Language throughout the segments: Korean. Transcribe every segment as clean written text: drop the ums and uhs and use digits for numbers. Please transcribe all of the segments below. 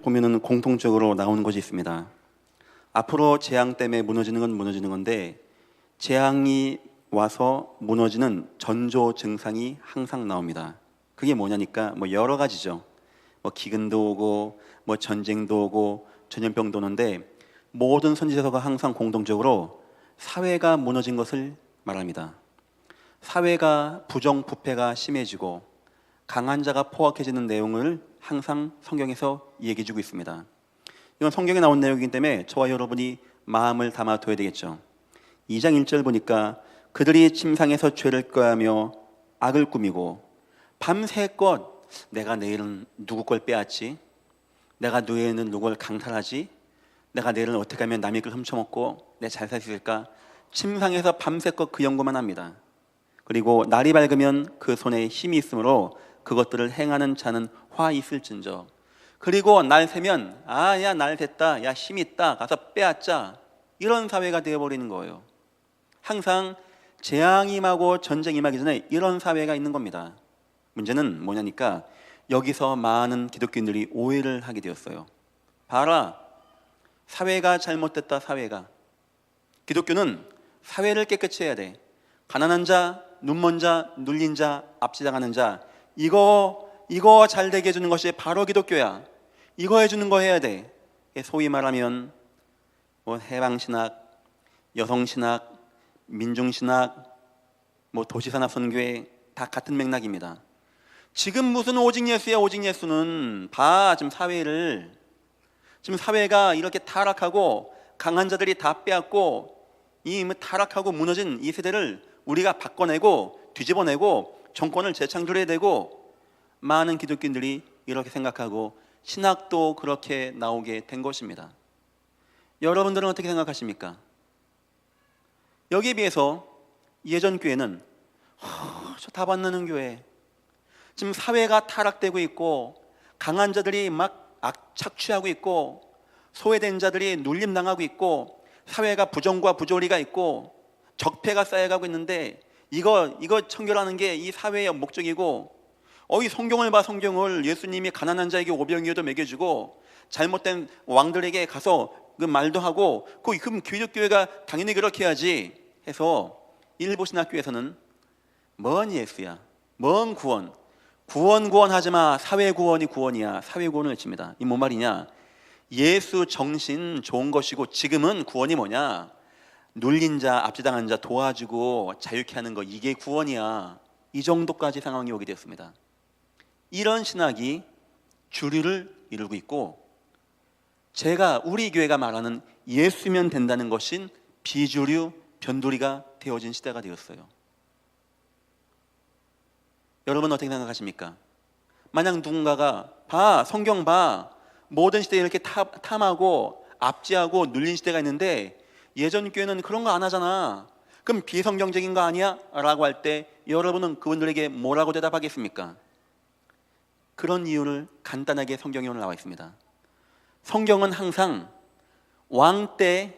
보면은 공통적으로 나오는 것이 있습니다. 앞으로 재앙 때문에 무너지는 건 무너지는 건데, 재앙이 와서 무너지는 전조 증상이 항상 나옵니다. 그게 뭐냐니까 여러 가지죠. 기근도 오고 전쟁도 오고 전염병도 오는데, 모든 선지자서가 항상 공통적으로 사회가 무너진 것을 말합니다. 사회가 부정부패가 심해지고 강한 자가 포악해지는 내용을 항상 성경에서 얘기해 주고 있습니다. 이건 성경에 나온 내용이기 때문에 저와 여러분이 마음을 담아둬야 되겠죠. 2장 1절 보니까 그들이 침상에서 죄를 꾀하며 악을 꾸미고 밤새껏 내가 내일은 누구 걸 빼앗지? 내가 누에는 누구를 강탈하지? 내가 내일은 어떻게 하면 남의 걸 훔쳐먹고 내 잘 살 수 있을까? 침상에서 밤새껏 그 연구만 합니다. 그리고 날이 밝으면 그 손에 힘이 있으므로 그것들을 행하는 자는 화 있을진저. 그리고 날 새면 야 날 됐다, 야 힘 있다, 가서 빼앗자. 이런 사회가 되어버리는 거예요. 항상 재앙이 임하고 전쟁이 임하기 전에 이런 사회가 있는 겁니다. 문제는 뭐냐니까 여기서 많은 기독교인들이 오해를 하게 되었어요. 봐라, 사회가 잘못됐다. 사회가, 기독교는 사회를 깨끗이 해야 돼. 가난한 자, 눈먼 자, 눌린 자, 압제당하는 자, 이거 잘 되게 해주는 것이 바로 기독교야. 이거 해주는 거 해야 돼. 소위 말하면 해방신학, 여성신학, 민중신학, 도시산업선교회 다 같은 맥락입니다. 지금 무슨 오직 예수야. 오직 예수는 봐, 지금 사회가 이렇게 타락하고 강한 자들이 다 빼앗고 이 타락하고 무너진 이 세대를 우리가 바꿔내고 뒤집어내고 정권을 재창조해야 되고, 많은 기독교인들이 이렇게 생각하고 신학도 그렇게 나오게 된 것입니다. 여러분들은 어떻게 생각하십니까? 여기에 비해서 예전 교회는 저 답 안 나는 교회, 지금 사회가 타락되고 있고 강한 자들이 막 착취하고 있고 소외된 자들이 눌림당하고 있고 사회가 부정과 부조리가 있고 적폐가 쌓여가고 있는데 이거 청결하는 게 이 사회의 목적이고, 이 성경을 봐. 성경을 예수님이 가난한 자에게 오병이어도 먹여주고 잘못된 왕들에게 가서 그 말도 하고, 그럼 기독교회가 당연히 그렇게 해야지 해서 일부 신학교에서는 뭔 예수야, 뭔 구원하지 마. 사회 구원이 구원이야. 사회 구원을 외칩니다. 이 뭔 말이냐? 예수 정신 좋은 것이고 지금은 구원이 뭐냐? 눌린 자, 압제당한 자 도와주고 자유케 하는 거, 이게 구원이야. 이 정도까지 상황이 오게 되었습니다. 이런 신학이 주류를 이루고 있고, 우리 교회가 말하는 예수면 된다는 것인 비주류, 변두리가 되어진 시대가 되었어요. 여러분 어떻게 생각하십니까? 만약 누군가가 성경 봐, 모든 시대에 이렇게 탐하고 압제하고 눌린 시대가 있는데 예전 교회는 그런 거 안 하잖아, 그럼 비성경적인 거 아니야? 라고 할 때 여러분은 그분들에게 뭐라고 대답하겠습니까? 그런 이유를 간단하게 성경에 오늘 나와 있습니다. 성경은 항상 왕 때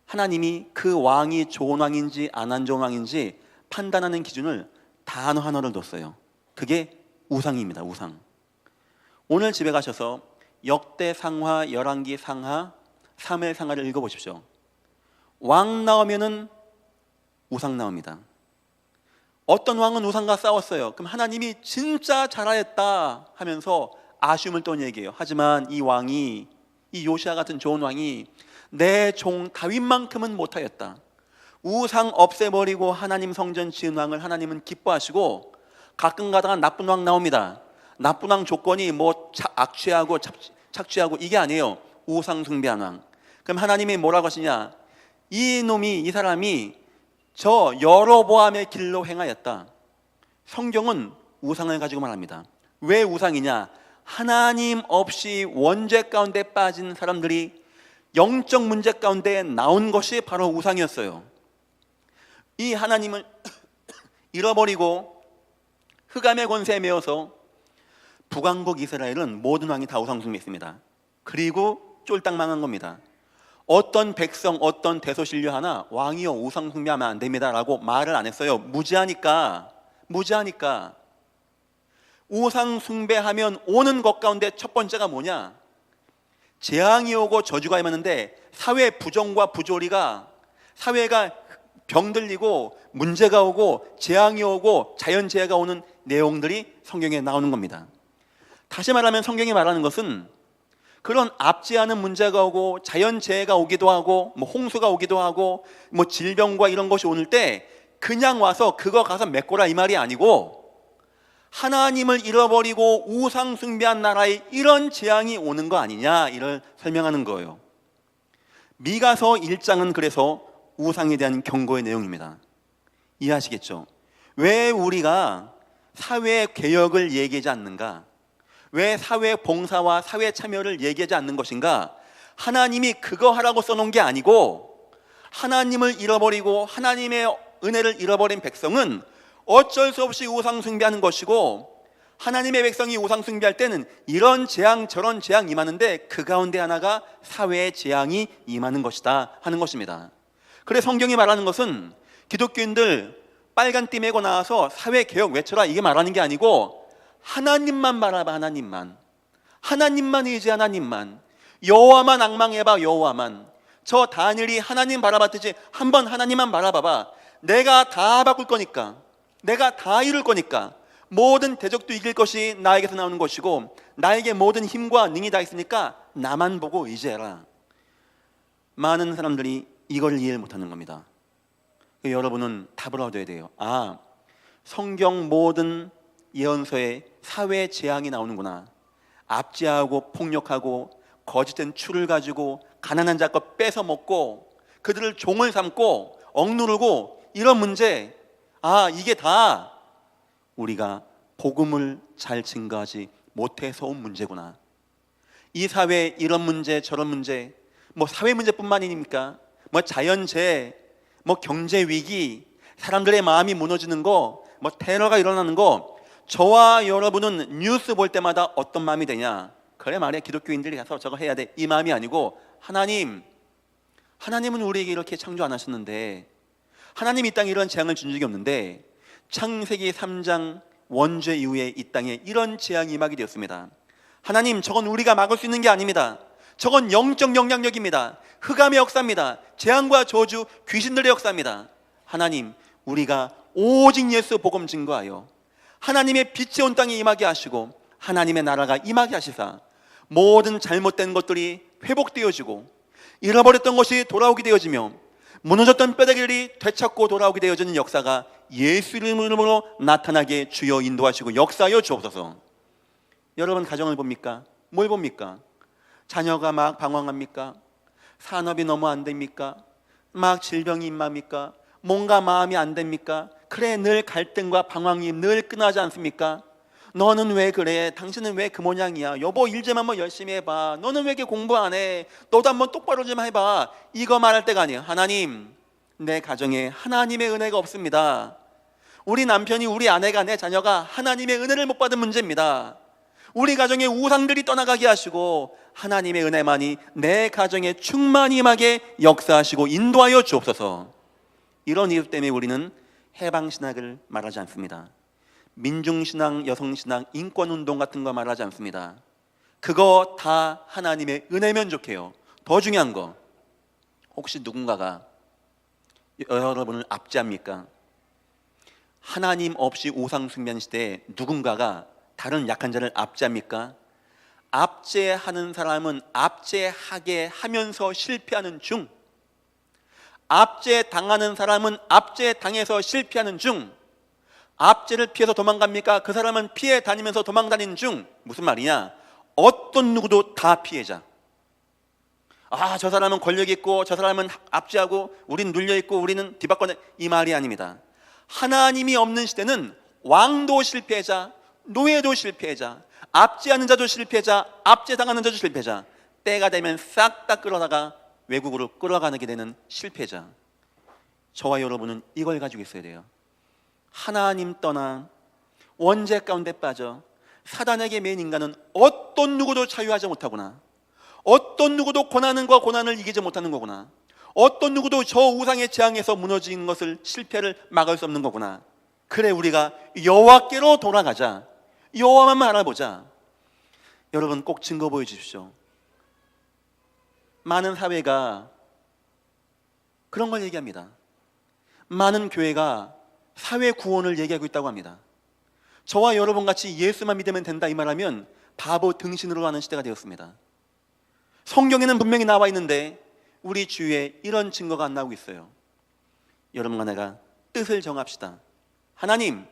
하나님이 그 왕이 좋은 왕인지 안 좋은 왕인지 판단하는 기준을 단어 하나를 뒀어요. 그게 우상입니다. 우상. 오늘 집에 가셔서 역대상하, 열왕기 상하, 사무엘 상하를 읽어보십시오. 왕 나오면은 우상 나옵니다. 어떤 왕은 우상과 싸웠어요. 그럼 하나님이 진짜 잘하였다 하면서 아쉬움을 또 얘기해요. 하지만 이 왕이, 이 요시아 같은 좋은 왕이 내 종 다윗만큼은 못하였다. 우상 없애버리고 하나님 성전 지은 왕을 하나님은 기뻐하시고, 가끔 가다가 나쁜 왕 나옵니다. 나쁜 왕 조건이 악취하고 착취하고 이게 아니에요. 우상 숭배한 왕. 그럼 하나님이 뭐라고 하시냐? 이 사람이 저 여로보암의 길로 행하였다. 성경은 우상을 가지고 말합니다. 왜 우상이냐? 하나님 없이 원죄 가운데 빠진 사람들이 영적 문제 가운데 나온 것이 바로 우상이었어요. 이 하나님을 잃어버리고 흑암의 권세에 매여서 북왕국 이스라엘은 모든 왕이 다 우상 숭배했습니다. 그리고 쫄딱 망한 겁니다. 어떤 백성, 어떤 대소신료 하나 왕이요 우상 숭배하면 안 됩니다 라고 말을 안 했어요. 무지하니까. 우상 숭배하면 오는 것 가운데 첫 번째가 뭐냐? 재앙이 오고 저주가 임하는데 사회 부정과 부조리가, 사회가 병들리고 문제가 오고 재앙이 오고 자연재해가 오는 내용들이 성경에 나오는 겁니다. 다시 말하면 성경이 말하는 것은 그런 앞지 않은 문제가 오고 자연재해가 오기도 하고 홍수가 오기도 하고 질병과 이런 것이 오는 때 그냥 와서 그거 가서 메꿔라 이 말이 아니고, 하나님을 잃어버리고 우상 숭배한 나라에 이런 재앙이 오는 거 아니냐, 이를 설명하는 거예요. 미가서 1장은 그래서 우상에 대한 경고의 내용입니다. 이해하시겠죠? 왜 우리가 사회 개혁을 얘기하지 않는가? 왜 사회 봉사와 사회 참여를 얘기하지 않는 것인가? 하나님이 그거 하라고 써놓은 게 아니고, 하나님을 잃어버리고 하나님의 은혜를 잃어버린 백성은 어쩔 수 없이 우상 숭배하는 것이고, 하나님의 백성이 우상 숭배할 때는 이런 재앙 저런 재앙 임하는데 그 가운데 하나가 사회의 재앙이 임하는 것이다 하는 것입니다. 그래서 성경이 말하는 것은 기독교인들 빨간 띠 메고 나와서 사회개혁 외쳐라 이게 말하는 게 아니고, 하나님만 바라봐. 하나님만 의지, 하나님만. 여호와만 앙망해봐. 여호와만. 저 다니엘이 하나님 바라봤듯이 한번 하나님만 바라봐봐. 내가 다 바꿀 거니까, 내가 다 이룰 거니까, 모든 대적도 이길 것이 나에게서 나오는 것이고 나에게 모든 힘과 능이 다 있으니까 나만 보고 의지해라. 많은 사람들이 이걸 이해를 못하는 겁니다. 여러분은 답을 얻어야 돼요. 아, 성경 모든 예언서에 사회 재앙이 나오는구나. 압제하고 폭력하고 거짓된 추를 가지고 가난한 자 것 뺏어 먹고 그들을 종을 삼고 억누르고 이런 문제, 아, 이게 다 우리가 복음을 잘 증거하지 못해서 온 문제구나. 이 사회에 이런 문제 저런 문제, 사회 문제뿐만 아닙니까? 자연재해, 경제 위기, 사람들의 마음이 무너지는 거, 테러가 일어나는 거, 저와 여러분은 뉴스 볼 때마다 어떤 마음이 되냐? 그래 말이야, 기독교인들이 가서 저거 해야 돼, 이 마음이 아니고, 하나님은 우리에게 이렇게 창조 안 하셨는데, 하나님이 이 땅에 이런 재앙을 준 적이 없는데 창세기 3장 원죄 이후에 이 땅에 이런 재앙이 임하게 되었습니다. 하나님, 저건 우리가 막을 수 있는 게 아닙니다. 저건 영적 영향력입니다. 흑암의 역사입니다. 재앙과 저주, 귀신들의 역사입니다. 하나님, 우리가 오직 예수 복음 증거하여 하나님의 빛이 온 땅에 임하게 하시고 하나님의 나라가 임하게 하시사 모든 잘못된 것들이 회복되어지고 잃어버렸던 것이 돌아오게 되어지며 무너졌던 뼈다귀들이 되찾고 돌아오게 되어지는 역사가 예수 이름으로 나타나게 주여 인도하시고 역사하여 주옵소서. 여러분 가정을 봅니까? 뭘 봅니까? 자녀가 막 방황합니까? 산업이 너무 안 됩니까? 막 질병이 임합니까? 뭔가 마음이 안 됩니까? 그래, 늘 갈등과 방황이 늘 끝나지 않습니까? 너는 왜 그래? 당신은 왜 그 모양이야? 여보, 일 좀 한번 열심히 해봐. 너는 왜 이렇게 공부 안 해? 너도 한번 똑바로 좀 해봐. 이거 말할 때가 아니에요. 하나님, 내 가정에 하나님의 은혜가 없습니다. 우리 남편이, 우리 아내가, 내 자녀가 하나님의 은혜를 못 받은 문제입니다. 우리 가정에 우상들이 떠나가게 하시고 하나님의 은혜만이 내 가정에 충만히 임하게 역사하시고 인도하여 주옵소서. 이런 이유 때문에 우리는 해방신학을 말하지 않습니다. 민중신앙, 여성신앙, 인권운동 같은 거 말하지 않습니다. 그거 다 하나님의 은혜면 좋게요. 더 중요한 거, 혹시 누군가가 여러분을 압제합니까? 하나님 없이 우상 숭배하는 시대에 누군가가 다른 약한 자를 압제합니까? 압제하는 사람은 압제하게 하면서 실패하는 중, 압제당하는 사람은 압제당해서 실패하는 중, 압제를 피해서 도망갑니까? 그 사람은 피해 다니면서 도망다니는 중. 무슨 말이냐? 어떤 누구도 다 피해자. 아, 저 사람은 권력이 있고 저 사람은 압제하고 우린 눌려있고 우리는 뒤바꿔내, 이 말이 아닙니다. 하나님이 없는 시대는 왕도 실패자, 노예도 실패자, 압제하는 자도 실패자, 압제당하는 자도 실패자, 때가 되면 싹 다 끌어다가 외국으로 끌어가게 되는 실패자. 저와 여러분은 이걸 가지고 있어야 돼요. 하나님 떠나 원죄 가운데 빠져 사단에게 매인 인간은 어떤 누구도 자유하지 못하구나. 어떤 누구도 고난과 고난을 이기지 못하는 거구나. 어떤 누구도 저 우상의 재앙에서 무너진 것을, 실패를 막을 수 없는 거구나. 그래, 우리가 여호와께로 돌아가자. 여호와만 알아보자. 여러분 꼭 증거 보여주십시오. 많은 사회가 그런 걸 얘기합니다. 많은 교회가 사회 구원을 얘기하고 있다고 합니다. 저와 여러분 같이 예수만 믿으면 된다 이 말하면 바보 등신으로 가는 시대가 되었습니다. 성경에는 분명히 나와 있는데 우리 주위에 이런 증거가 안 나오고 있어요. 여러분과 내가 뜻을 정합시다. 하나님,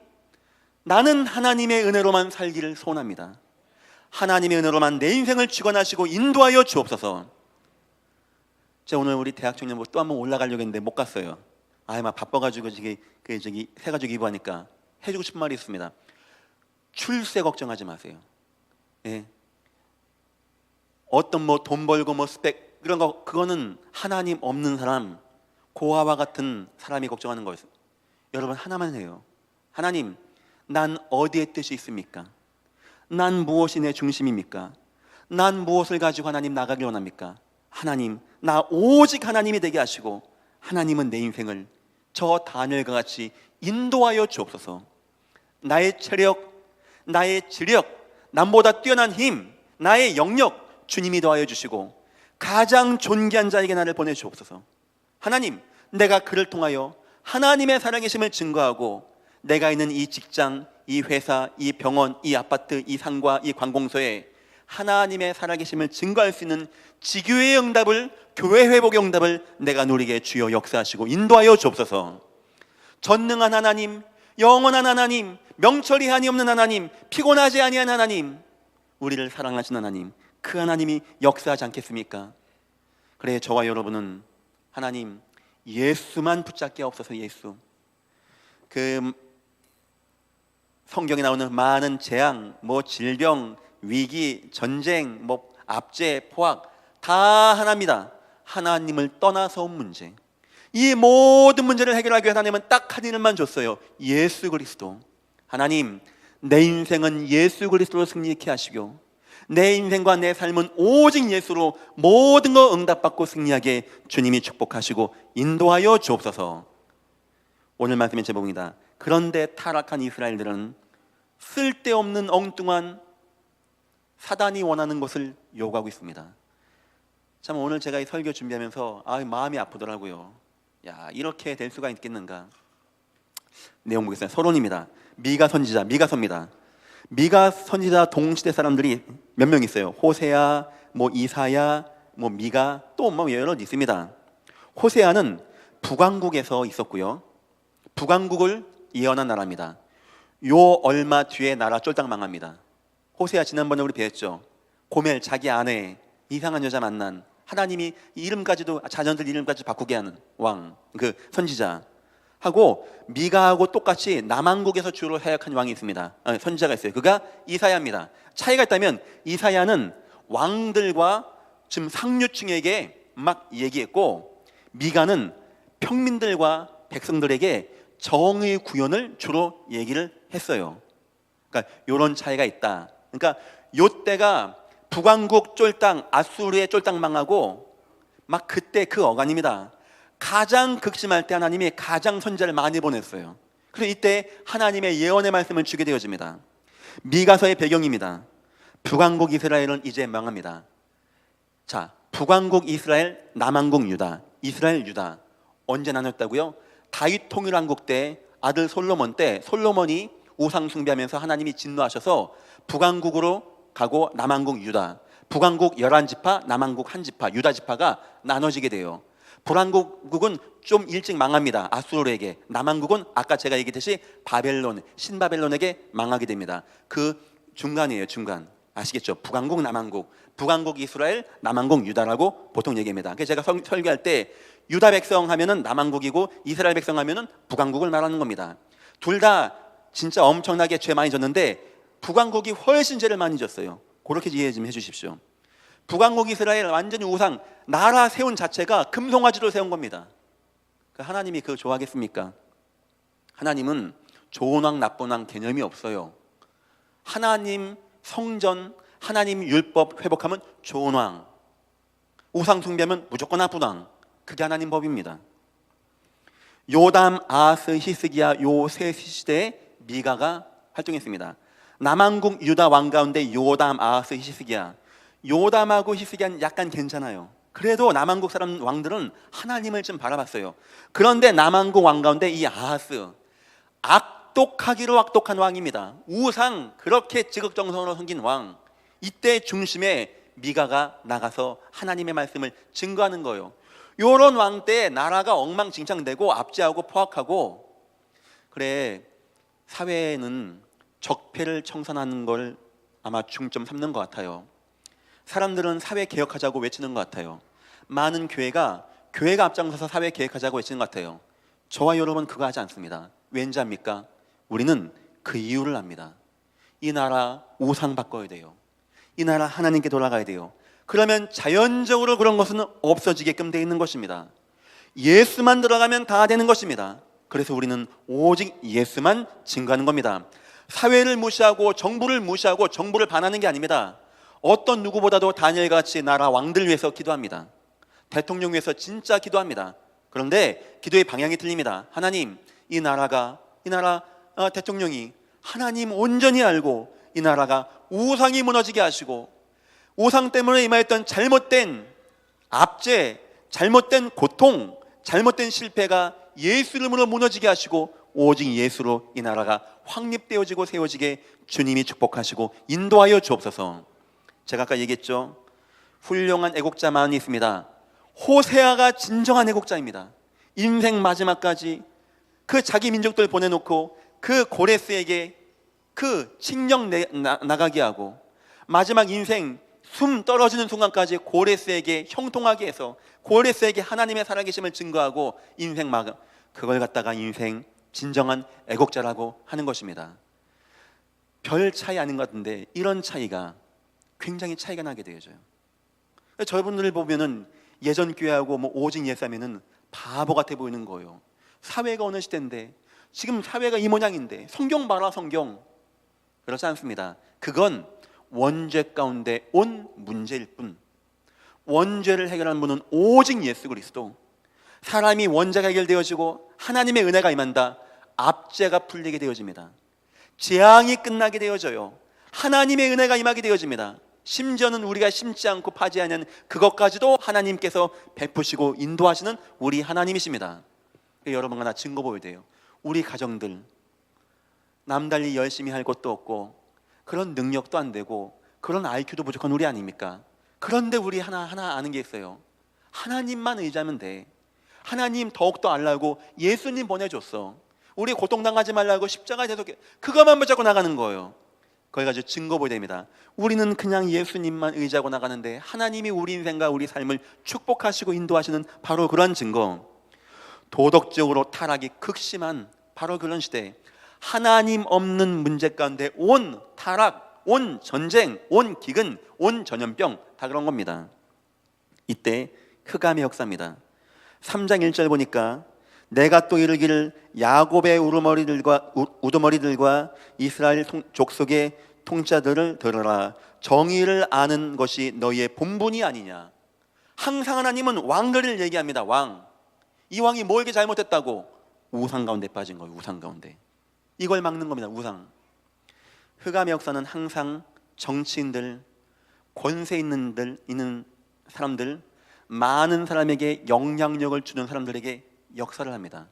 나는 하나님의 은혜로만 살기를 소원합니다. 하나님의 은혜로만 내 인생을 주관하시고 인도하여 주옵소서. 제가 오늘 우리 대학 청년부 또 한번 올라가려고 했는데 못 갔어요. 막 바빠가지고 새가지고 이부하니까 해주고 싶은 말이 있습니다. 출세 걱정하지 마세요. 예. 어떤 돈 벌고 스펙 그런 거 그거는 하나님 없는 사람, 고아와 같은 사람이 걱정하는 거예요. 여러분 하나만 해요. 하나님, 난 어디에 뜻이 있습니까? 난 무엇이 내 중심입니까? 난 무엇을 가지고 하나님 나가길 원합니까? 하나님, 나 오직 하나님이 되게 하시고 하나님은 내 인생을 저 다니엘과 같이 인도하여 주옵소서. 나의 체력, 나의 지력, 남보다 뛰어난 힘, 나의 영역 주님이 더하여 주시고 가장 존귀한 자에게 나를 보내주옵소서. 하나님, 내가 그를 통하여 하나님의 살아계심을 증거하고 내가 있는 이 직장, 이 회사, 이 병원, 이 아파트, 이 상가, 이 관공서에 하나님의 살아계심을 증거할 수 있는 지교의 응답을, 교회 회복의 응답을 내가 누리게 주여 역사하시고 인도하여 주옵소서. 전능한 하나님, 영원한 하나님, 명철이 한이 없는 하나님, 피곤하지 아니한 하나님, 우리를 사랑하신 하나님, 그 하나님이 역사하지 않겠습니까? 그래 저와 여러분은 하나님 예수만 붙잡게 없어서 예수. 그 성경에 나오는 많은 재앙, 질병, 위기, 전쟁, 압제, 포악 다 하나입니다. 하나님을 떠나서 온 문제. 이 모든 문제를 해결하기 위해 하나님은 딱 한 이름만 줬어요. 예수 그리스도. 하나님, 내 인생은 예수 그리스도로 승리케 하시고 내 인생과 내 삶은 오직 예수로 모든 거 응답받고 승리하게 주님이 축복하시고 인도하여 주옵소서. 오늘 말씀의 제목입니다. 그런데 타락한 이스라엘들은 쓸데없는 엉뚱한 사단이 원하는 것을 요구하고 있습니다. 참 오늘 제가 이 설교 준비하면서 마음이 아프더라고요. 이렇게 될 수가 있겠는가. 내용 보겠습니다. 서론입니다. 미가 선지자, 미가서입니다. 미가 선지자 동시대 사람들이 몇 명 있어요. 호세아, 이사야, 미가 또 여러 있습니다. 호세아는 북왕국에서 있었고요. 북왕국을 예언한 나라입니다. 요 얼마 뒤에 나라 쫄딱 망합니다. 호세아 지난번에 우리 배웠죠. 고멜 자기 아내 이상한 여자 만난 하나님이 이름까지도 자녀들 이름까지 바꾸게 하는 왕, 그 선지자 하고 미가하고 똑같이 남왕국에서 주로 사역한 왕이 있습니다. 선지자가 있어요. 그가 이사야입니다. 차이가 있다면 이사야는 왕들과 지금 상류층에게 막 얘기했고 미가는 평민들과 백성들에게 정의 구현을 주로 얘기를 했어요. 그러니까 이런 차이가 있다. 그러니까 요때가 북왕국 쫄딱 아수르의 쫄딱 망하고 막 그때 그 어간입니다. 가장 극심할 때 하나님이 가장 선지자를 많이 보냈어요. 그래서 이때 하나님의 예언의 말씀을 주게 되어집니다. 미가서의 배경입니다. 북왕국 이스라엘은 이제 망합니다. 자, 북왕국 이스라엘, 남왕국 유다. 이스라엘 유다 언제 나눴다고요? 다윗 통일왕국 때 아들 솔로몬 때 솔로몬이 우상 숭배하면서 하나님이 진노하셔서 북왕국으로 가고 남왕국 유다, 북왕국 11지파, 남왕국 1지파, 유다 지파가 나눠지게 돼요. 북왕국은 좀 일찍 망합니다. 아수르에게. 남왕국은 아까 제가 얘기했듯이 바벨론, 신바벨론에게 망하게 됩니다. 그 중간이에요. 중간. 아시겠죠? 북왕국, 남왕국. 북왕국 이스라엘, 남왕국 유다라고 보통 얘기합니다. 그래서 제가 설교할 때 유다 백성 하면은 남왕국이고 이스라엘 백성 하면은 북왕국을 말하는 겁니다. 둘 다 진짜 엄청나게 죄 많이 졌는데 북왕국이 훨씬 죄를 많이 졌어요. 그렇게 이해 좀 해주십시오. 북왕국 이스라엘 완전히 우상, 나라 세운 자체가 금송아지로 세운 겁니다. 하나님이 그거 좋아하겠습니까? 하나님은 좋은 왕 나쁜 왕 개념이 없어요. 하나님 성전, 하나님 율법 회복하면 좋은 왕, 우상 숭배하면 무조건 나쁜 왕. 그게 하나님 법입니다. 요담, 아스, 히스기야 요 세 시대에 미가가 활동했습니다. 남왕국 유다 왕 가운데 요담, 아하스, 히스기야. 요담하고 히스기야는 약간 괜찮아요. 그래도 남왕국 사람 왕들은 하나님을 좀 바라봤어요. 그런데 남왕국 왕 가운데 이 아하스, 악독하기로 악독한 왕입니다. 우상 그렇게 지극정성으로 섬긴 왕. 이때 중심에 미가가 나가서 하나님의 말씀을 증거하는 거예요. 요런 왕 때 나라가 엉망진창되고 압제하고 포악하고, 그래 사회에는 적폐를 청산하는 걸 아마 중점 삼는 것 같아요. 사람들은 사회 개혁하자고 외치는 것 같아요. 많은 교회가 앞장서서 사회 개혁하자고 외치는 것 같아요. 저와 여러분 그거 하지 않습니다. 왠지 압니까? 우리는 그 이유를 압니다. 이 나라 우상 바꿔야 돼요. 이 나라 하나님께 돌아가야 돼요. 그러면 자연적으로 그런 것은 없어지게끔 되어 있는 것입니다. 예수만 들어가면 다 되는 것입니다. 그래서 우리는 오직 예수만 증거하는 겁니다. 사회를 무시하고 정부를 무시하고 정부를 반하는 게 아닙니다. 어떤 누구보다도 다니엘같이 나라 왕들 위해서 기도합니다. 대통령 위해서 진짜 기도합니다. 그런데 기도의 방향이 틀립니다. 하나님, 이 나라 대통령이 하나님 온전히 알고 이 나라가 우상이 무너지게 하시고, 우상 때문에 임하였던 잘못된 압제, 잘못된 고통, 잘못된 실패가 예수 이름으로 무너지게 하시고 오직 예수로 이 나라가 확립되어지고 세워지게 주님이 축복하시고 인도하여 주옵소서. 제가 아까 얘기했죠. 훌륭한 애국자만 있습니다. 호세아가 진정한 애국자입니다. 인생 마지막까지 그 자기 민족들 보내놓고 그 고레스에게 그 칙령 나가게 하고, 마지막 인생 숨 떨어지는 순간까지 고레스에게 형통하게 해서 고레스에게 하나님의 살아계심을 증거하고 인생 그걸 갖다가 인생 진정한 애국자라고 하는 것입니다. 별 차이 아닌 것 같은데 이런 차이가 굉장히 차이가 나게 되어져요. 저분들을 보면은 예전 교회하고 오직 예수하면은 바보 같아 보이는 거예요. 사회가 어느 시대인데, 지금 사회가 이 모양인데 성경 봐라 성경. 그렇지 않습니다. 그건 원죄 가운데 온 문제일 뿐. 원죄를 해결하는 분은 오직 예수 그리스도. 사람이 원죄가 해결되어지고 하나님의 은혜가 임한다. 압제가 풀리게 되어집니다. 재앙이 끝나게 되어져요. 하나님의 은혜가 임하게 되어집니다. 심지어는 우리가 심지 않고 파지 않은 그것까지도 하나님께서 베푸시고 인도하시는 우리 하나님이십니다. 여러분과 나 증거 보여야 돼요. 우리 가정들 남달리 열심히 할 것도 없고 그런 능력도 안 되고 그런 IQ도 부족한 우리 아닙니까? 그런데 우리 하나 아는 게 있어요. 하나님만 의지하면 돼. 하나님 더욱더 알라고 예수님 보내줬어. 우리 고통당하지 말라고 십자가에 대해서 그것만 붙잡고 나가는 거예요. 거기 가지고 증거 보여야 됩니다. 우리는 그냥 예수님만 의지하고 나가는데 하나님이 우리 인생과 우리 삶을 축복하시고 인도하시는 바로 그런 증거. 도덕적으로 타락이 극심한 바로 그런 시대, 하나님 없는 문제 가운데 온 타락, 온 전쟁, 온 기근, 온 전염병 다 그런 겁니다. 이때 흑암의 역사입니다. 3장 1절 보니까 내가 또 이르기를 야곱의 우두머리들과 이스라엘 족속의 통치자들을 들으라. 정의를 아는 것이 너희의 본분이 아니냐. 항상 하나님은 왕들을 얘기합니다. 왕. 이 왕이 뭐 이렇게 잘못했다고? 우상 가운데 빠진 거예요. 우상 가운데. 이걸 막는 겁니다. 우상. 흑암의 역사는 항상 정치인들, 권세 있는 사람들, 많은 사람에게 영향력을 주는 사람들에게 역사를 합니다.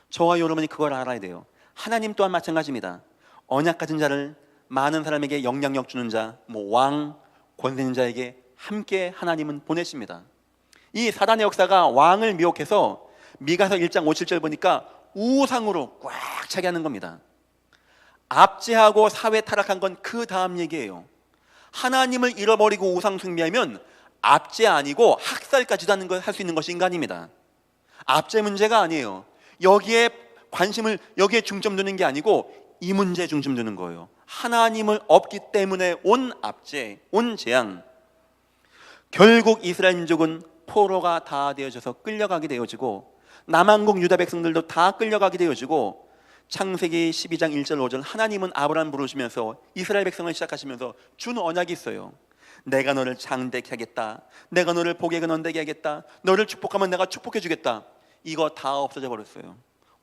저와 여러분이 그걸 알아야 돼요. 하나님 또한 마찬가지입니다. 언약 가진 자를 많은 사람에게 영향력 주는 자, 왕, 권세 있는 자에게 함께 하나님은 보내십니다. 이 사단의 역사가 왕을 미혹해서 미가서 1장 5, 7절 보니까 우상으로 꽉 차게 하는 겁니다. 압제하고 사회 타락한 건 그 다음 얘기예요. 하나님을 잃어버리고 우상 숭배하면 압제 아니고 학살까지도 하는 걸 할 수 있는 것이 인간입니다. 압제 문제가 아니에요. 여기에 중점 두는 게 아니고 이 문제에 중점 두는 거예요. 하나님을 없기 때문에 온 압제, 온 재앙. 결국 이스라엘 민족은 포로가 다 되어져서 끌려가게 되어지고 남한국 유다 백성들도 다 끌려가게 되어지고 창세기 12장 1절 5절 하나님은 아브라함 부르시면서 이스라엘 백성을 시작하시면서 준 언약이 있어요. 내가 너를 장대케 하겠다. 내가 너를 복에 근원되게 하겠다. 너를 축복하면 내가 축복해 주겠다. 이거 다 없어져 버렸어요.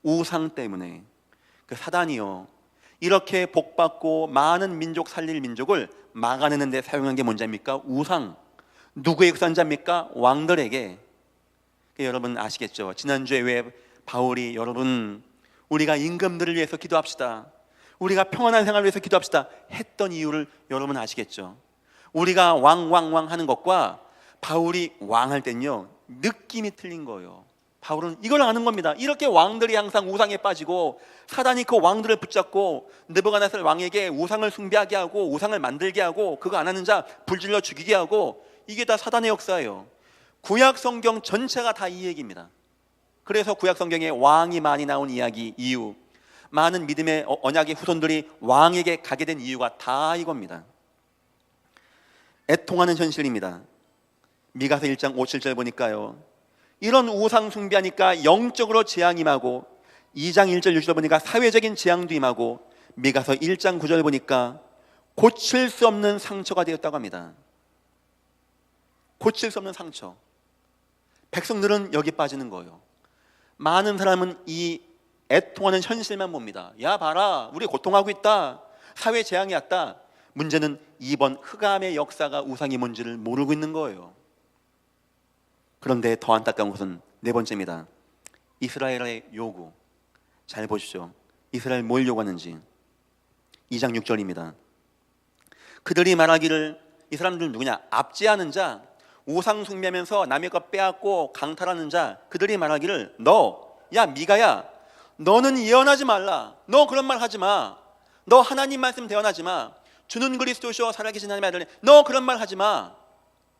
우상 때문에. 그 사단이요, 이렇게 복받고 많은 민족 살릴 민족을 막아내는 데 사용한 게 뭔지 압니까? 우상. 누구의 선자입니까? 왕들에게. 여러분 아시겠죠? 지난주에 왜 바울이 여러분 우리가 임금들을 위해서 기도합시다, 우리가 평안한 생활을 위해서 기도합시다 했던 이유를 여러분 아시겠죠? 우리가 왕 하는 것과 바울이 왕할 땐요 느낌이 틀린 거예요. 바울은 이걸 아는 겁니다. 이렇게 왕들이 항상 우상에 빠지고 사단이 그 왕들을 붙잡고 느부갓네살 왕에게 우상을 숭배하게 하고 우상을 만들게 하고 그거 안 하는 자 불질러 죽이게 하고, 이게 다 사단의 역사예요. 구약 성경 전체가 다 이 얘기입니다. 그래서 구약 성경에 왕이 많이 나온 이유, 많은 믿음의 언약의 후손들이 왕에게 가게 된 이유가 다 이겁니다. 애통하는 현실입니다. 미가서 1장 5, 7절 보니까요, 이런 우상 숭배하니까 영적으로 재앙이 임하고, 2장 1절 6절 보니까 사회적인 재앙도 임하고, 미가서 1장 9절 보니까 고칠 수 없는 상처가 되었다고 합니다. 고칠 수 없는 상처. 백성들은 여기 빠지는 거예요. 많은 사람은 이 애통하는 현실만 봅니다. 야 봐라, 우리 고통하고 있다, 사회 재앙이 왔다. 문제는 이번 흑암의 역사가 우상이 뭔지를 모르고 있는 거예요. 그런데 더 안타까운 것은 네 번째입니다. 이스라엘의 요구. 잘 보십시오. 이스라엘 뭘 요구하는지. 2장 6절입니다. 그들이 말하기를, 이 사람들 누구냐? 압제하는 자, 우상 숭배하면서 남의 것 빼앗고 강탈하는 자, 그들이 말하기를, 야 미가야, 너는 예언하지 말라. 너 그런 말 하지 마. 너 하나님 말씀 대언하지 마. 주는 그리스도시오 살아계신 하나님의 아들, 너 그런 말 하지 마.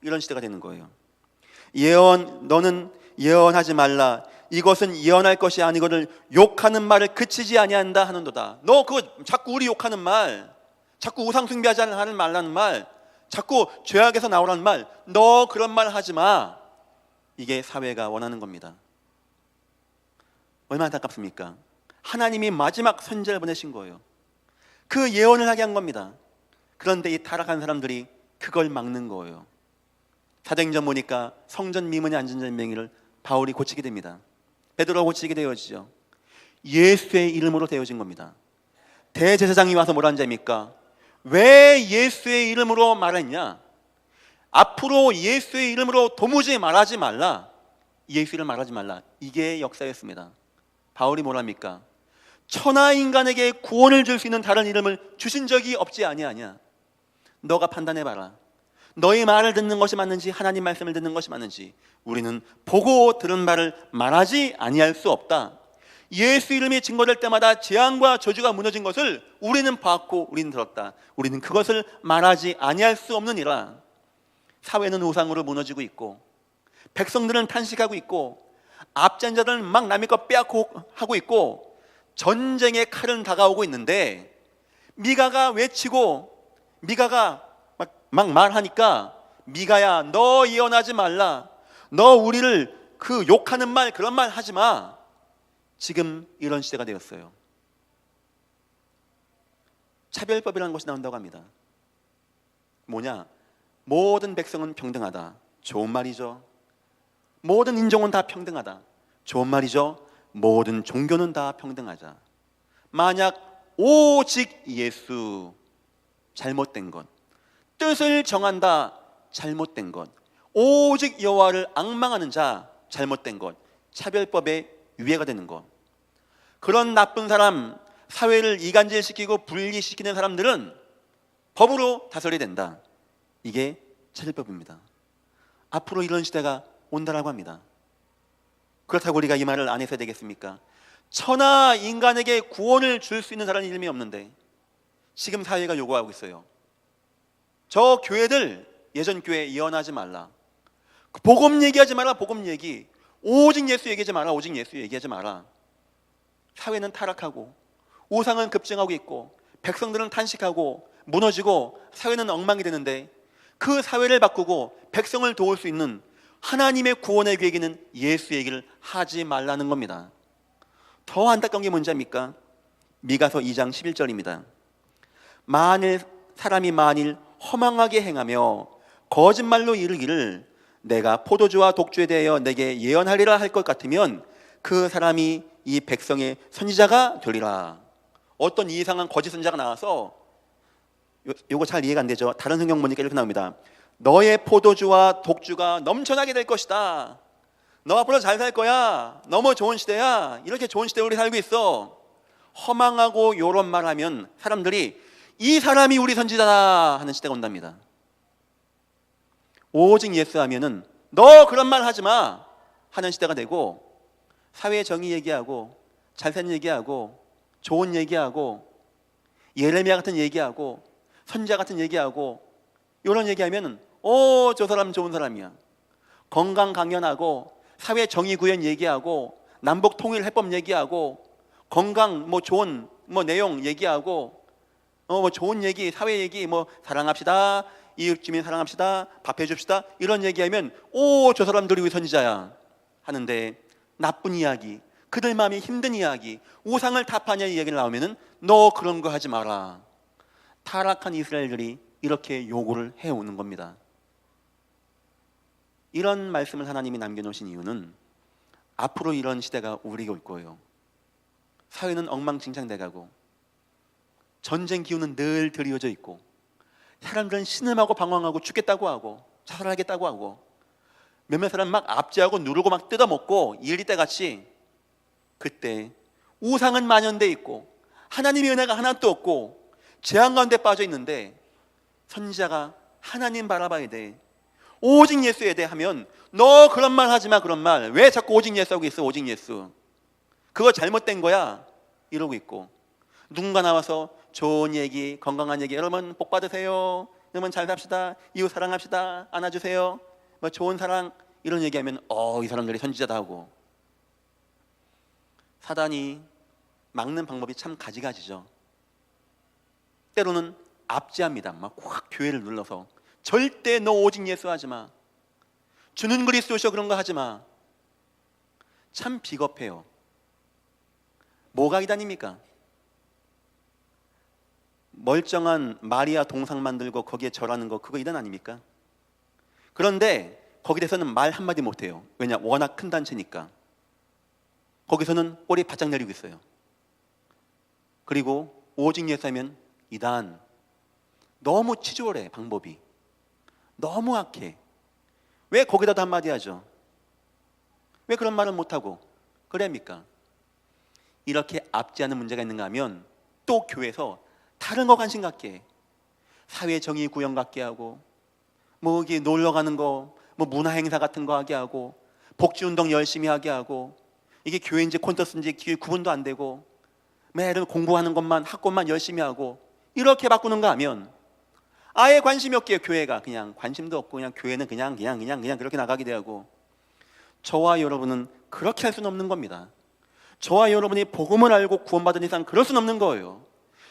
이런 시대가 되는 거예요. 너는 예언하지 말라. 이것은 예언할 것이 아니거늘 욕하는 말을 그치지 아니한다 하는도다. 너 그거 자꾸 우리 욕하는 말, 자꾸 우상 숭배하지 않는 말라는 말, 자꾸 죄악에서 나오라는 말, 너 그런 말 하지 마. 이게 사회가 원하는 겁니다. 얼마나 안타깝습니까? 하나님이 마지막 선지자를 보내신 거예요. 그 예언을 하게 한 겁니다. 그런데 이 타락한 사람들이 그걸 막는 거예요. 사도행전 보니까 성전 미문에 앉은 자의 명의를 바울이 고치게 됩니다. 베드로가 고치게 되어지죠. 예수의 이름으로 되어진 겁니다. 대제사장이 와서 뭐라는 자입니까? 왜 예수의 이름으로 말했냐? 앞으로 예수의 이름으로 도무지 말하지 말라. 예수 이름 말하지 말라. 이게 역사였습니다. 바울이 뭐랍니까? 천하 인간에게 구원을 줄 수 있는 다른 이름을 주신 적이 없지 아니하냐. 너가 판단해봐라. 너의 말을 듣는 것이 맞는지 하나님 말씀을 듣는 것이 맞는지 우리는 보고 들은 말을 말하지 아니할 수 없다. 예수 이름이 증거될 때마다 재앙과 저주가 무너진 것을 우리는 봤고 우리는 들었다. 우리는 그것을 말하지 아니할 수 없느니라. 사회는 우상으로 무너지고 있고 백성들은 탄식하고 있고 앞진 자들은 막 남의 것 빼앗고 하고 있고 전쟁의 칼은 다가오고 있는데, 미가가 외치고 미가가 막 말하니까, 미가야 너 예언하지 말라. 너 우리를 그 욕하는 말 그런 말 하지 마. 지금 이런 시대가 되었어요. 차별법이라는 것이 나온다고 합니다. 뭐냐? 모든 백성은 평등하다. 좋은 말이죠. 모든 인종은 다 평등하다. 좋은 말이죠. 모든 종교는 다 평등하자. 만약 오직 예수, 잘못된 것. 뜻을 정한다, 잘못된 것. 오직 여호와를 앙망하는 자, 잘못된 것. 차별법의 유예가 되는 것. 그런 나쁜 사람, 사회를 이간질시키고 분리시키는 사람들은 법으로 다스려야 된다. 이게 차별법입니다. 앞으로 이런 시대가 온다라고 합니다. 그렇다고 우리가 이 말을 안 해서 되겠습니까? 천하 인간에게 구원을 줄 수 있는 다른 이름이 없는데 지금 사회가 요구하고 있어요. 저 교회들, 예전 교회 예언하지 말라. 복음 얘기하지 마라. 복음 얘기. 오직 예수 얘기하지 마라. 오직 예수 얘기하지 마라. 사회는 타락하고 우상은 급증하고 있고 백성들은 탄식하고 무너지고 사회는 엉망이 되는데, 그 사회를 바꾸고 백성을 도울 수 있는 하나님의 구원의 계획에는 예수 얘기를 하지 말라는 겁니다. 더 안타까운 게 뭔지 압니까? 미가서 2장 11절입니다. 사람이 만일 허망하게 행하며 거짓말로 이르기를 내가 포도주와 독주에 대하여 내게 예언하리라 할 것 같으면 그 사람이 이 백성의 선지자가 되리라. 어떤 이상한 거짓 선지자가 나와서 요거 잘 이해가 안 되죠. 다른 성경 보니까 이렇게 나옵니다. 너의 포도주와 독주가 넘쳐나게 될 것이다. 너 앞으로 잘 살 거야. 너무 좋은 시대야. 이렇게 좋은 시대에 우리 살고 있어. 허망하고 요런 말하면 사람들이 이 사람이 우리 선지자다 하는 시대가 온답니다. 오직 예수 하면은 너 그런 말 하지 마 하는 시대가 되고, 사회 정의 얘기하고 잘 사는 얘기하고 좋은 얘기하고 예레미야 같은 얘기하고 선지자 같은 얘기하고 이런 얘기하면은 저 사람 좋은 사람이야. 건강 강연하고 사회 정의 구현 얘기하고 남북 통일 해법 얘기하고 건강 좋은 내용 얘기하고 좋은 얘기, 사회 얘기, 사랑합시다, 이웃 주민 사랑합시다, 밥해 줍시다, 이런 얘기하면 저 사람들이 우리 선지자야 하는데, 나쁜 이야기, 그들 마음이 힘든 이야기, 우상을 타파하냐 이야기를 나오면은 너 그런 거 하지 마라. 타락한 이스라엘들이 이렇게 요구를 해오는 겁니다. 이런 말씀을 하나님이 남겨놓으신 이유는 앞으로 이런 시대가 우리에게 올 거예요. 사회는 엉망진창돼가고 전쟁 기운은 늘 드리워져 있고 사람들은 신음하고 방황하고 죽겠다고 하고 자살하겠다고 하고 몇몇 사람 막 압제하고 누르고 막 뜯어먹고 일리 때같이, 그때 우상은 만연돼 있고 하나님의 은혜가 하나도 없고 재앙 가운데 빠져 있는데 선지자가 하나님 바라봐야 돼, 오직 예수에 대해 하면 너 그런 말 하지 마. 그런 말 왜 자꾸 오직 예수 하고 있어. 오직 예수 그거 잘못된 거야 이러고 있고, 누군가 나와서 좋은 얘기, 건강한 얘기, 여러분 복 받으세요, 여러분 잘 삽시다, 이웃 사랑합시다, 안아주세요, 좋은 사랑, 이런 얘기하면 이 사람들이 선지자다 하고. 사단이 막는 방법이 참 가지가지죠. 때로는 압제합니다. 막 확 교회를 눌러서 절대 너 오직 예수 하지 마, 주는 그리스도셔 그런 거 하지 마. 참 비겁해요. 뭐가 이단입니까? 멀쩡한 마리아 동상 만들고 거기에 절하는 거, 그거 이단 아닙니까? 그런데 거기 대해서는 말 한마디 못해요. 왜냐? 워낙 큰 단체니까. 거기서는 꼬리 바짝 내리고 있어요. 그리고 오직 예수 하면 이단. 너무 치졸해. 방법이 너무 악해. 왜 거기다도 한마디 하죠? 왜 그런 말을 못하고 그래합니까? 이렇게 압제하는 문제가 있는가 하면 또 교회에서 다른 거 관심 갖게 해. 사회 정의 구현 갖게 하고 여기 놀러 가는 거, 문화 행사 같은 거 하게 하고 복지 운동 열심히 하게 하고, 이게 교회인지 콘서트인지 구분도 안 되고 매일 공부하는 것만, 학업만 열심히 하고 이렇게 바꾸는가 하면 아예 관심이 없게 교회가 그냥 관심도 없고 그냥 교회는 그냥 그렇게 나가게 되고. 저와 여러분은 그렇게 할 수는 없는 겁니다. 저와 여러분이 복음을 알고 구원받은 이상 그럴 수는 없는 거예요.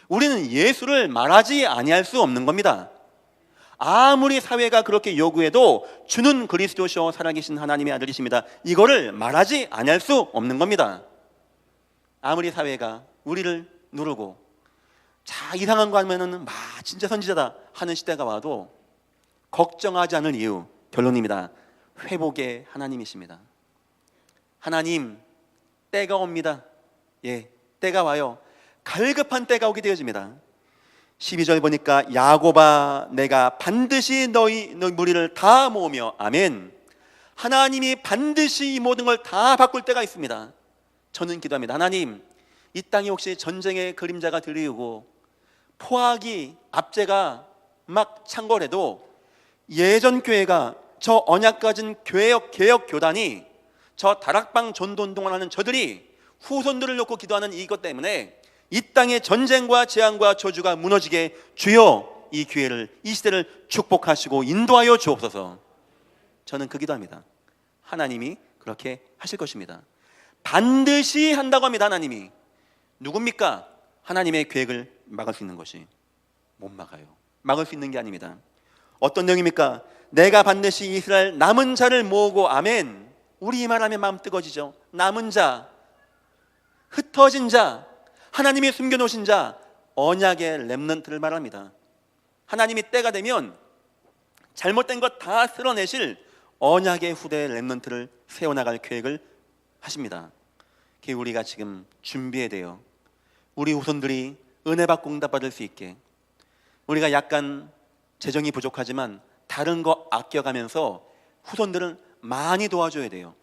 우리는 예수를 말하지 아니할 수 없는 겁니다. 아무리 사회가 그렇게 요구해도 주는 그리스도시오 살아계신 하나님의 아들이십니다, 이거를 말하지 아니할 수 없는 겁니다. 아무리 사회가 우리를 누르고 자 이상한 거 하면은 진짜 선지자다 하는 시대가 와도 걱정하지 않을 이유, 결론입니다. 회복의 하나님이십니다. 하나님, 때가 옵니다. 때가 와요. 갈급한 때가 오게 되어집니다. 12절 보니까 야곱아 내가 반드시 너희 무리를 다 모으며, 아멘. 하나님이 반드시 이 모든 걸 다 바꿀 때가 있습니다. 저는 기도합니다. 하나님, 이 땅에 혹시 전쟁의 그림자가 드리우고 포악이 압제가 막 창궐해도 예전 교회가, 저 언약 가진 개혁 교단이, 저 다락방 전도운동을 하는 저들이 후손들을 놓고 기도하는 이것 때문에 이 땅의 전쟁과 재앙과 저주가 무너지게 주여 이 기회를, 이 시대를 축복하시고 인도하여 주옵소서. 저는 그 기도합니다. 하나님이 그렇게 하실 것입니다. 반드시 한다고 합니다. 하나님이. 누굽니까? 하나님의 계획을 막을 수 있는 것이 못 막아요. 막을 수 있는 게 아닙니다. 어떤 내용입니까? 내가 반드시 이스라엘 남은 자를 모으고, 아멘. 우리 이 말하면 마음 뜨거워지죠. 남은 자, 흩어진 자, 하나님이 숨겨놓으신 자, 언약의 렘넌트를 말합니다. 하나님이 때가 되면 잘못된 것 다 쓸어내실 언약의 후대 렘넌트를 세워나갈 계획을 하십니다. 그게 우리가 지금 준비해야 돼요. 우리 후손들이 은혜 받고 응답 받을 수 있게 우리가 약간 재정이 부족하지만 다른 거 아껴가면서 후손들은 많이 도와줘야 돼요.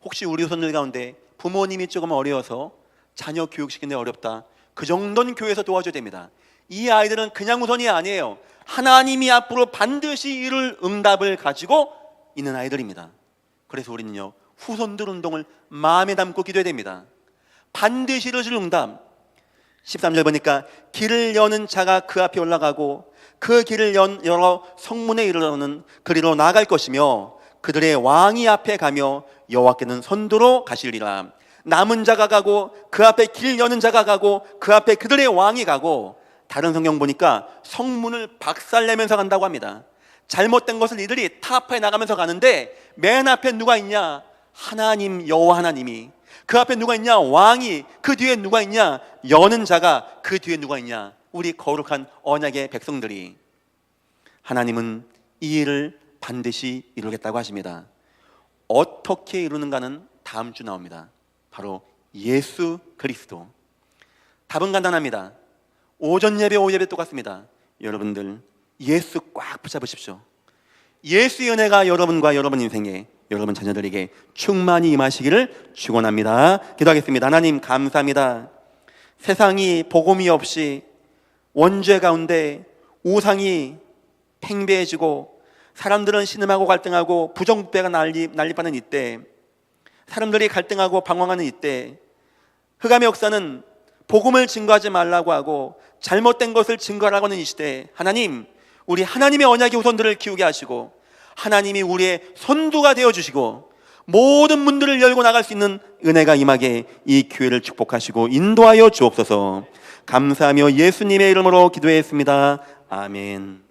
혹시 우리 후손들 가운데 부모님이 조금 어려워서 자녀 교육시키는 데 어렵다, 그 정도는 교회에서 도와줘야 됩니다. 이 아이들은 그냥 후손이 아니에요. 하나님이 앞으로 반드시 이룰 응답을 가지고 있는 아이들입니다. 그래서 우리는요, 후손들 운동을 마음에 담고 기도해야 됩니다. 반드시 이루어질 응답. 13절 보니까 길을 여는 자가 그 앞에 올라가고 그 길을 열어 성문에 이르러는 그리로 나아갈 것이며 그들의 왕이 앞에 가며 여호와께는 선두로 가시리라. 남은 자가 가고 그 앞에 길 여는 자가 가고 그 앞에 그들의 왕이 가고, 다른 성경 보니까 성문을 박살내면서 간다고 합니다. 잘못된 것을 이들이 타파해 나가면서 가는데 맨 앞에 누가 있냐? 하나님, 여호와 하나님이. 그 앞에 누가 있냐? 왕이. 그 뒤에 누가 있냐? 여는 자가. 그 뒤에 누가 있냐? 우리 거룩한 언약의 백성들이. 하나님은 이 일을 반드시 이루겠다고 하십니다. 어떻게 이루는가는 다음 주 나옵니다. 바로 예수 그리스도. 답은 간단합니다. 오전 예배, 오후 예배 똑같습니다. 여러분들 예수 꽉 붙잡으십시오. 예수의 은혜가 여러분과 여러분 인생에, 여러분 자녀들에게 충만히 임하시기를 축원합니다. 기도하겠습니다. 하나님 감사합니다. 세상이 복음이 없이 원죄 가운데 우상이 팽배해지고 사람들은 신음하고 갈등하고 부정부패가 난립하는 이때, 사람들이 갈등하고 방황하는 이때, 흑암의 역사는 복음을 증거하지 말라고 하고 잘못된 것을 증거하라고 하는 이 시대에 하나님, 우리 하나님의 언약의 후손들을 키우게 하시고 하나님이 우리의 선두가 되어주시고 모든 문들을 열고 나갈 수 있는 은혜가 임하게 이 교회를 축복하시고 인도하여 주옵소서. 감사하며 예수님의 이름으로 기도했습니다. 아멘.